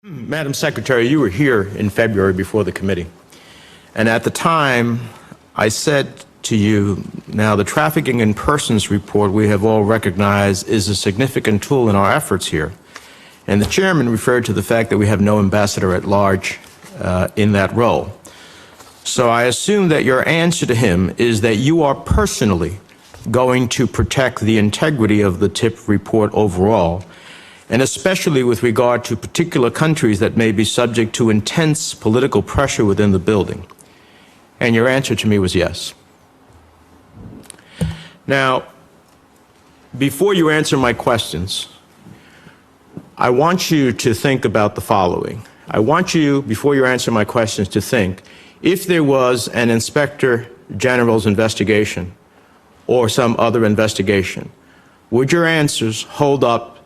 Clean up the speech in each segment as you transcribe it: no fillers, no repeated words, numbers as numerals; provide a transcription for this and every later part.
Madam Secretary, you were here in February before the committee, and at the time I said to you, now the Trafficking in Persons report we have all recognized is a significant tool in our efforts here, and the chairman referred to the fact that we have no ambassador at large in that role. So I assume that your answer to him is that you are personally going to protect the integrity of the TIP report overall, and especially with regard to particular countries that may be subject to intense political pressure within the building. And your answer to me was yes. Now, before you answer my questions, I want you to think about the following. I want you, before you answer my questions, to think, if there was an Inspector General's investigation or some other investigation, would your answers hold up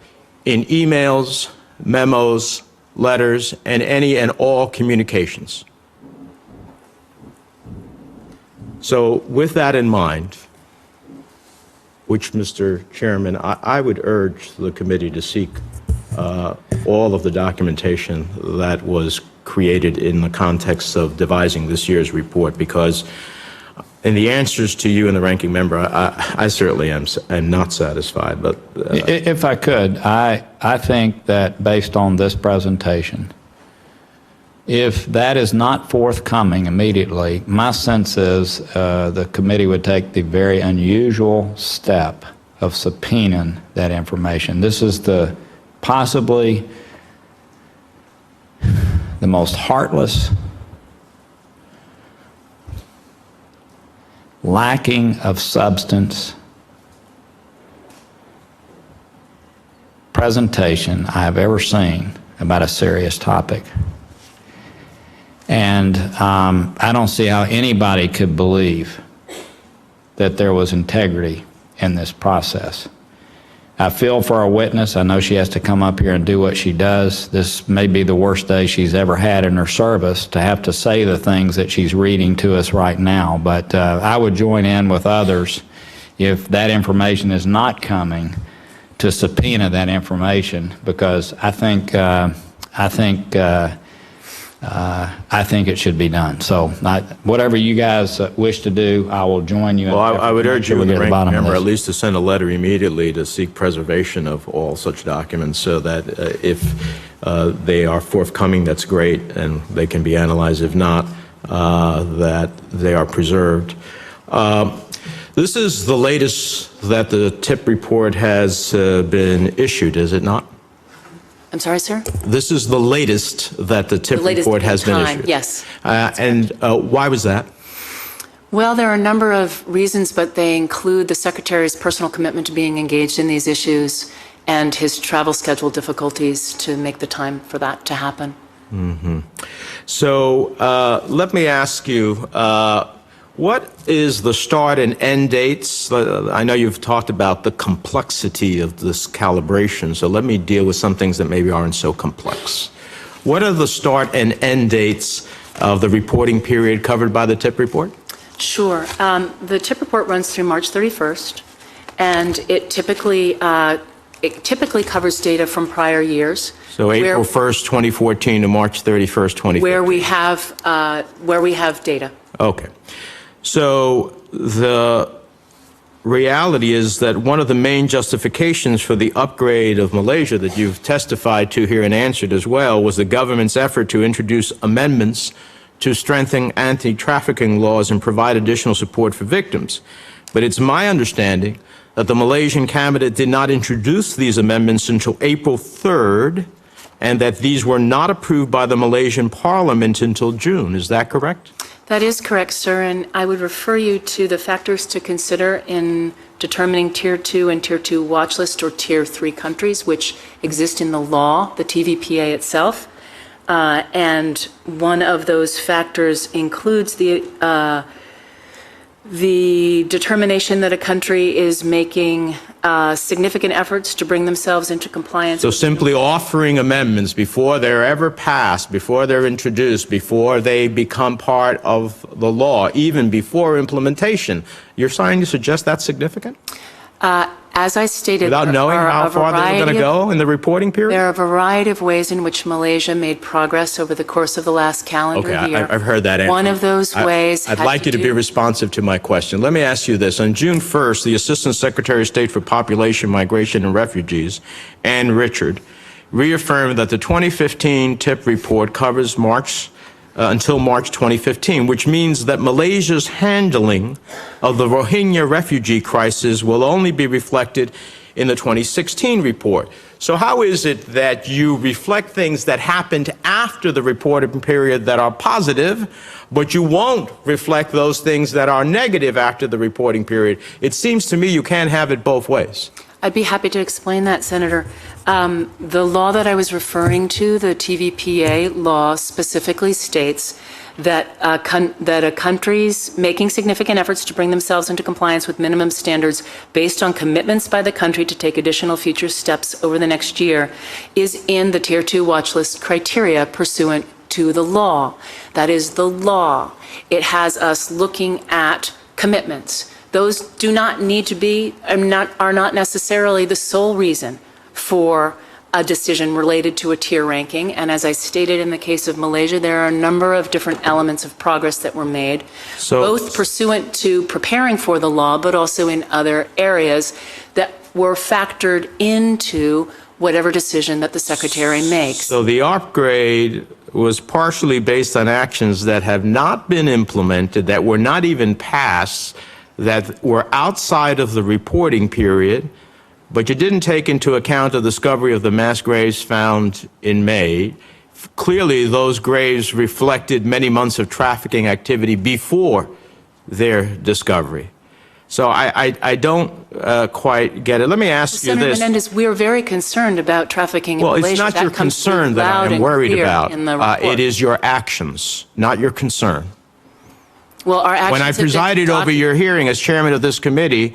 in emails, memos, letters, and any and all communications? So with that in mind, which, Mr. Chairman, I would urge the committee to seek all of the documentation that was created in the context of devising this year's report, because in the answers to you and the ranking member, I certainly am not satisfied. But if I could, I think that based on this presentation, if that is not forthcoming immediately, my sense is the committee would take the very unusual step of subpoenaing that information. This is possibly the most heartless, lacking of substance presentation I have ever seen about a serious topic. And I don't see how anybody could believe that there was integrity in this process. I feel for our witness. I know she has to come up here and do what she does. This may be the worst day she's ever had in her service, to have to say the things that she's reading to us right now. But I would join in with others, if that information is not coming, to subpoena that information, because I think it should be done. So whatever you guys wish to do, I will join you. Well, I would urge you and the ranking member at least to send a letter immediately to seek preservation of all such documents, so that if they are forthcoming, that's great, and they can be analyzed. If not, that they are preserved. This is the latest that the TIP report has been issued, is it not? I'm sorry, sir? This is the latest that the TIP report has been issued. Yes. And why was that? Well, there are a number of reasons, but they include the Secretary's personal commitment to being engaged in these issues and his travel schedule difficulties to make the time for that to happen. Mm-hmm. So let me ask you, what is the start and end dates? I know you've talked about the complexity of this calibration, so let me deal with some things that maybe aren't so complex. What are the start and end dates of the reporting period covered by the TIP report? Sure. The TIP report runs through March 31st, and it typically covers data from prior years. So April 1st, 2014 to March 31st, 2015. Where we have data. Okay. So the reality is that one of the main justifications for the upgrade of Malaysia that you've testified to here and answered as well was the government's effort to introduce amendments to strengthen anti-trafficking laws and provide additional support for victims. But it's my understanding that the Malaysian cabinet did not introduce these amendments until April 3rd, and that these were not approved by the Malaysian parliament until June. Is that correct? That is correct, sir, and I would refer you to the factors to consider in determining Tier 2 and Tier 2 watch list or Tier 3 countries, which exist in the law, the TVPA itself. And one of those factors includes the determination that a country is making significant efforts to bring themselves into compliance. So simply offering amendments before they're ever passed, before they're introduced, before they become part of the law, even before implementation, you're trying to suggest that's significant? As I stated, without knowing how far they were going to go in the reporting period? There are a variety of ways in which Malaysia made progress over the course of the last calendar year. I've heard that answer. One of those ways I'd like you to be responsive to my question. Let me ask you this. On June 1st, the Assistant Secretary of State for Population, Migration, and Refugees, Ann Richard, reaffirmed that the 2015 TIP report covers until March 2015, which means that Malaysia's handling of the Rohingya refugee crisis will only be reflected in the 2016 report. So how is it that you reflect things that happened after the reporting period that are positive, but you won't reflect those things that are negative after the reporting period? It seems to me you can't have it both ways. I'd be happy to explain that, Senator. The law that I was referring to, the TVPA law, specifically states that a country's making significant efforts to bring themselves into compliance with minimum standards based on commitments by the country to take additional future steps over the next year is in the Tier 2 watch list criteria pursuant to the law. That is the law. It has us looking at commitments. Those do not need to be, are not necessarily the sole reason for a decision related to a tier ranking. And as I stated in the case of Malaysia, there are a number of different elements of progress that were made, both pursuant to preparing for the law, but also in other areas that were factored into whatever decision that the Secretary makes. So the upgrade was partially based on actions that have not been implemented, that were not even passed, that were outside of the reporting period, but you didn't take into account the discovery of the mass graves found in May. Clearly, those graves reflected many months of trafficking activity before their discovery. So I don't quite get it. Let me ask you Senator this. Menendez, we are very concerned about trafficking in Well, Malaysia. it's not your concern that I am worried about. It is your actions, not your concern. Well, our actions when I presided over your hearing as chairman of this committee,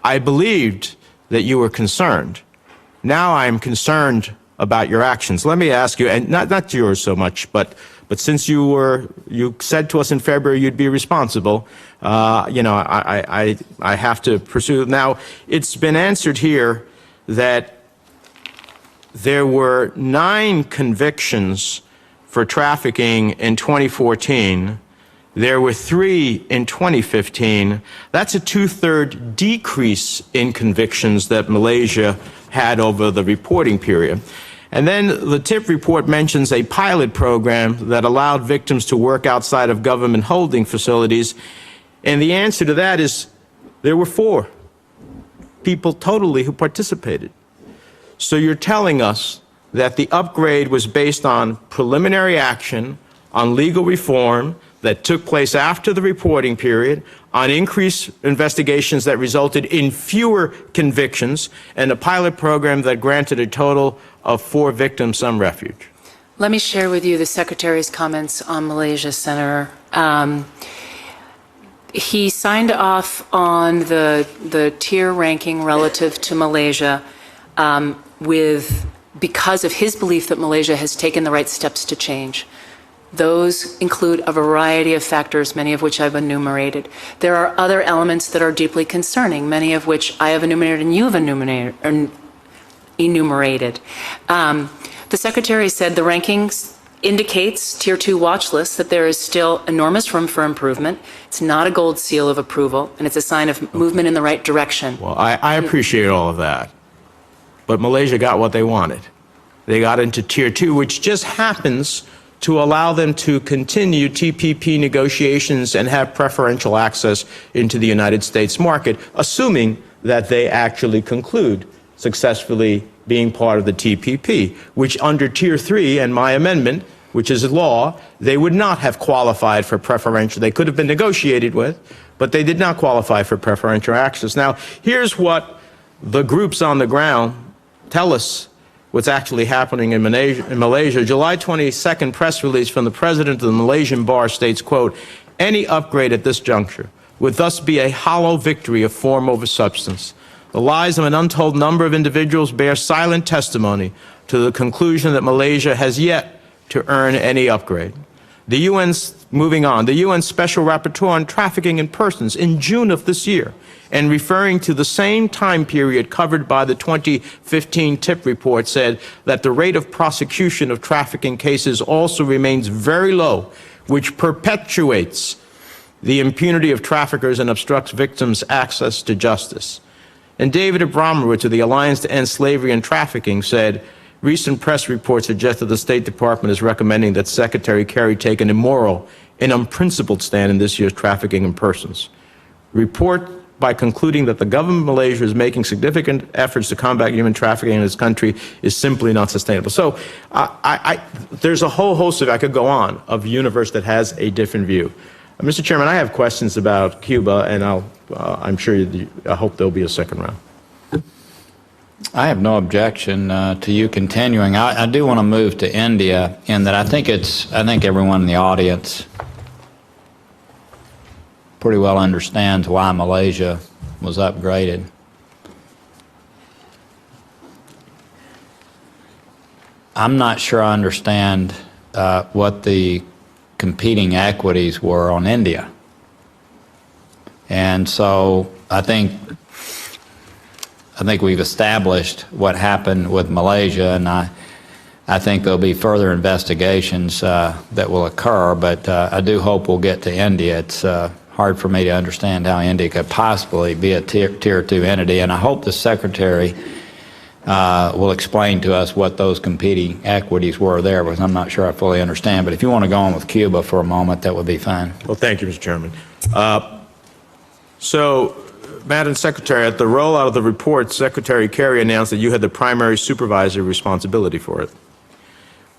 I believed that you were concerned. Now I'm concerned about your actions. Let me ask you, and not yours so much, but since you said to us in February you'd be responsible, I have to pursue. Now, it's been answered here that there were 9 convictions for trafficking in 2014. There were 3 in 2015. That's a 2/3 decrease in convictions that Malaysia had over the reporting period. And then the TIP report mentions a pilot program that allowed victims to work outside of government holding facilities. And the answer to that is there were 4 people totally who participated. So you're telling us that the upgrade was based on preliminary action, on legal reform, that took place after the reporting period, on increased investigations that resulted in fewer convictions, and a pilot program that granted a total of 4 victims some refuge. Let me share with you the Secretary's comments on Malaysia, Senator. He signed off on the tier ranking relative to Malaysia because of his belief that Malaysia has taken the right steps to change. Those include a variety of factors, many of which I've enumerated. There are other elements that are deeply concerning, many of which I have enumerated and you have enumerated. The Secretary said the rankings indicates Tier 2 watch lists that there is still enormous room for improvement. It's not a gold seal of approval, and it's a sign of movement in the right direction. Well, I appreciate all of that, but Malaysia got what they wanted. They got into Tier 2, which just happens to allow them to continue TPP negotiations and have preferential access into the United States market, assuming that they actually conclude successfully being part of the TPP, which under Tier 3 and my amendment, which is law, they would not have qualified for preferential. They could have been negotiated with, but they did not qualify for preferential access. Now, here's what the groups on the ground tell us what's actually happening in Malaysia. July 22nd press release from the president of the Malaysian bar states, quote, "Any upgrade at this juncture would thus be a hollow victory of form over substance. The lives of an untold number of individuals bear silent testimony to the conclusion that Malaysia has yet to earn any upgrade. The UN's moving on, the UN Special Rapporteur on Trafficking in Persons in June of this year, and referring to the same time period covered by the 2015 TIP report, said that the rate of prosecution of trafficking cases also remains very low, which perpetuates the impunity of traffickers and obstructs victims' access to justice. And David Abramowitz of the Alliance to End Slavery and Trafficking said, recent press reports suggest that the State Department is recommending that Secretary Kerry take an immoral and unprincipled stand in this year's Trafficking in Persons report by concluding that the government of Malaysia is making significant efforts to combat human trafficking in its country is simply not sustainable. So there's a whole host of, I could go on, of a universe that has a different view. Mr. Chairman, I have questions about Cuba, and I'm sure I hope there'll be a second round. I have no objection to you continuing. I do want to move to India in that I think everyone in the audience pretty well understands why Malaysia was upgraded. I'm not sure I understand what the competing equities were on India. And so I think we've established what happened with Malaysia, and I think there'll be further investigations that will occur, but I do hope we'll get to India. It's hard for me to understand how India could possibly be a tier 2 entity, and I hope the Secretary will explain to us what those competing equities were there, because I'm not sure I fully understand. But if you want to go on with Cuba for a moment, that would be fine. Well, thank you, Mr. Chairman. So, Madam Secretary, at the rollout of the report, Secretary Kerry announced that you had the primary supervisory responsibility for it.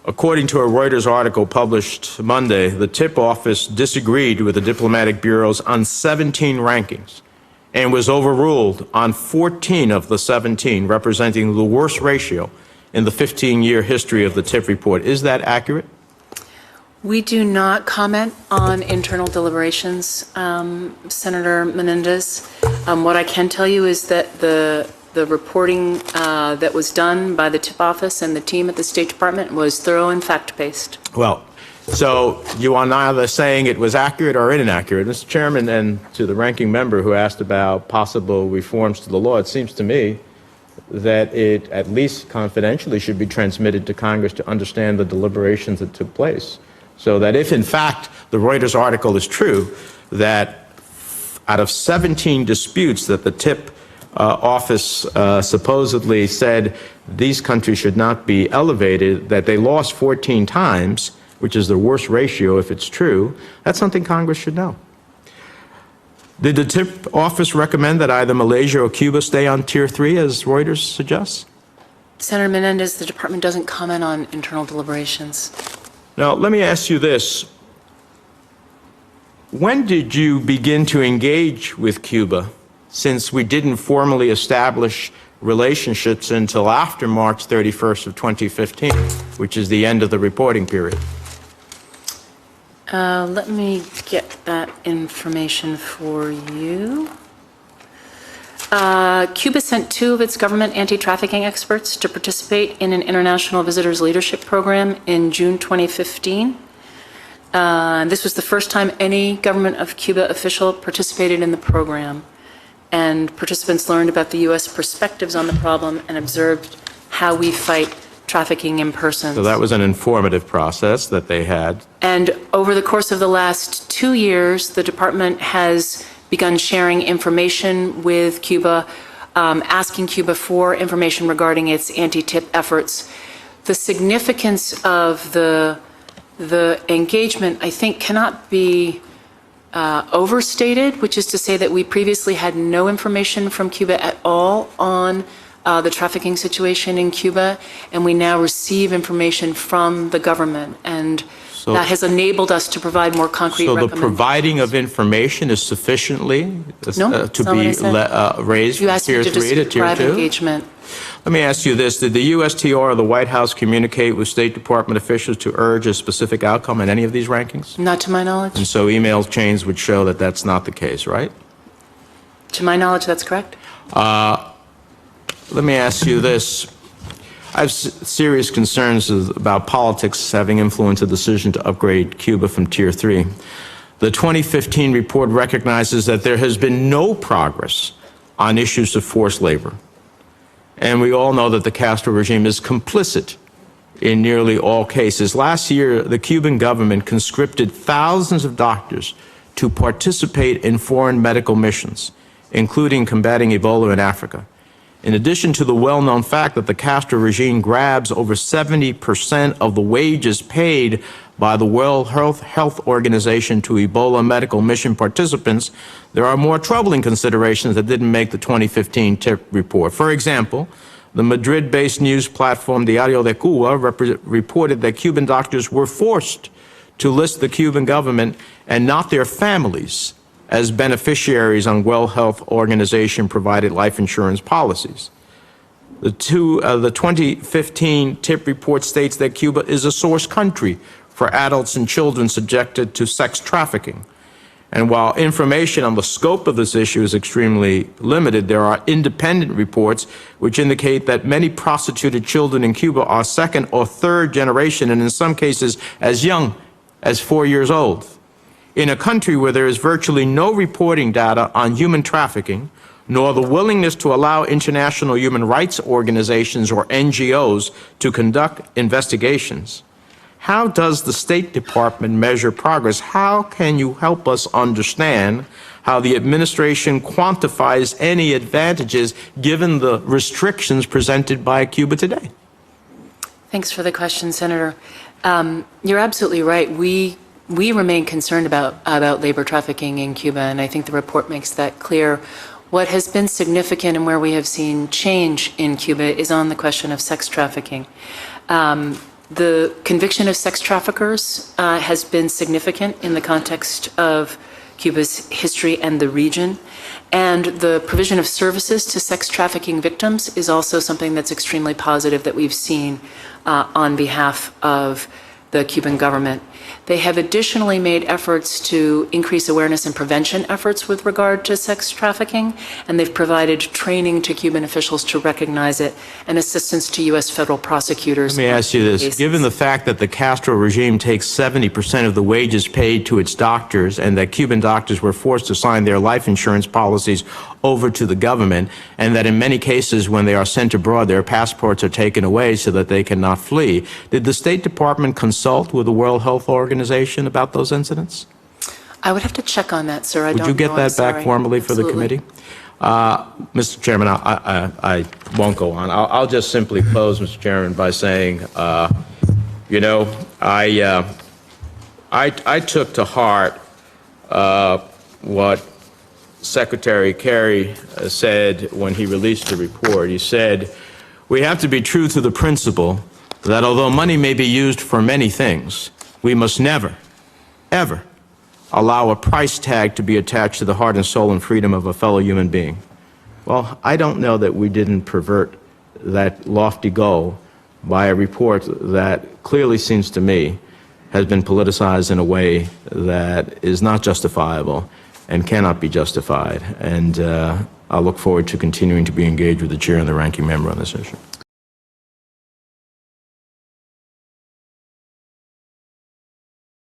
According to a Reuters article published Monday, the TIP office disagreed with the diplomatic bureaus on 17 rankings and was overruled on 14 of the 17, representing the worst ratio in the 15-year history of the TIP report. Is that accurate? We do not comment on internal deliberations, Senator Menendez. What I can tell you is that the reporting that was done by the TIP office and the team at the State Department was thorough and fact-based. Well, so you are neither saying it was accurate or inaccurate. Mr. Chairman, and to the ranking member who asked about possible reforms to the law, it seems to me that it, at least confidentially, should be transmitted to Congress to understand the deliberations that took place. So that if, in fact, the Reuters article is true, that out of 17 disputes that the TIP office supposedly said these countries should not be elevated, that they lost 14 times, which is the worst ratio if it's true, that's something Congress should know. Did the TIP office recommend that either Malaysia or Cuba stay on Tier 3, as Reuters suggests? Senator Menendez, the Department doesn't comment on internal deliberations. Now, let me ask you this. When did you begin to engage with Cuba, since we didn't formally establish relationships until after March 31st of 2015, which is the end of the reporting period? Let me get that information for you. Cuba sent 2 of its government anti-trafficking experts to participate in an international visitors leadership program in June 2015. This was the first time any government of Cuba official participated in the program, and participants learned about the U.S. perspectives on the problem and observed how we fight trafficking in persons. So that was an informative process that they had. And over the course of the last 2 years, the department has begun sharing information with Cuba, asking Cuba for information regarding its anti-TIP efforts. The significance of the engagement, I think, cannot be overstated, which is to say that we previously had no information from Cuba at all on the trafficking situation in Cuba, and we now receive information from the government, and that has enabled us to provide more concrete recommendations. So the providing of information is sufficiently to be raised from Tier 3 to Tier 2? Engagement. Let me ask you this. Did the USTR or the White House communicate with State Department officials to urge a specific outcome in any of these rankings? Not to my knowledge. And so email chains would show that that's not the case, right? To my knowledge, that's correct. Let me ask you this. I have serious concerns about politics having influenced the decision to upgrade Cuba from Tier 3. The 2015 report recognizes that there has been no progress on issues of forced labor. And we all know that the Castro regime is complicit in nearly all cases. Last year, the Cuban government conscripted thousands of doctors to participate in foreign medical missions, including combating Ebola in Africa. In addition to the well-known fact that the Castro regime grabs over 70% of the wages paid by the World Health Organization to Ebola medical mission participants, there are more troubling considerations that didn't make the 2015 TIP report. For example, the Madrid-based news platform Diario de Cuba reported that Cuban doctors were forced to list the Cuban government and not their families as beneficiaries on World Health Organization-provided life insurance policies. The 2015 TIP report states that Cuba is a source country for adults and children subjected to sex trafficking. And while information on the scope of this issue is extremely limited, there are independent reports which indicate that many prostituted children in Cuba are second or third generation, and in some cases as young as 4 years old. In a country where there is virtually no reporting data on human trafficking, nor the willingness to allow international human rights organizations or NGOs to conduct investigations, how does the State Department measure progress? How can you help us understand how the administration quantifies any advantages given the restrictions presented by Cuba today? Thanks for the question, Senator. You're absolutely right. We remain concerned about labor trafficking in Cuba, and I think the report makes that clear. What has been significant and where we have seen change in Cuba is on the question of sex trafficking. The conviction of sex traffickers has been significant in the context of Cuba's history and the region. And the provision of services to sex trafficking victims is also something that's extremely positive that we've seen on behalf of the Cuban government. They have additionally made efforts to increase awareness and prevention efforts with regard to sex trafficking, and they've provided training to Cuban officials to recognize it and assistance to U.S. federal prosecutors. Let me ask you this. Given the fact that the Castro regime takes 70% of the wages paid to its doctors and that Cuban doctors were forced to sign their life insurance policies over to the government, and that in many cases when they are sent abroad, their passports are taken away so that they cannot flee, did the State Department consult with the World Health Organization about those incidents? I would have to check on that, sir. Would you get that back formally for the committee? Mr. Chairman, I won't go on. I'll just simply close, Mr. Chairman, by saying, you know, I took to heart what Secretary Kerry said when he released the report. He said, we have to be true to the principle that although money may be used for many things, we must never, ever allow a price tag to be attached to the heart and soul and freedom of a fellow human being. Well, I don't know that we didn't pervert that lofty goal by a report that clearly seems to me has been politicized in a way that is not justifiable and cannot be justified. And I look forward to continuing to be engaged with the chair and the ranking member on this issue.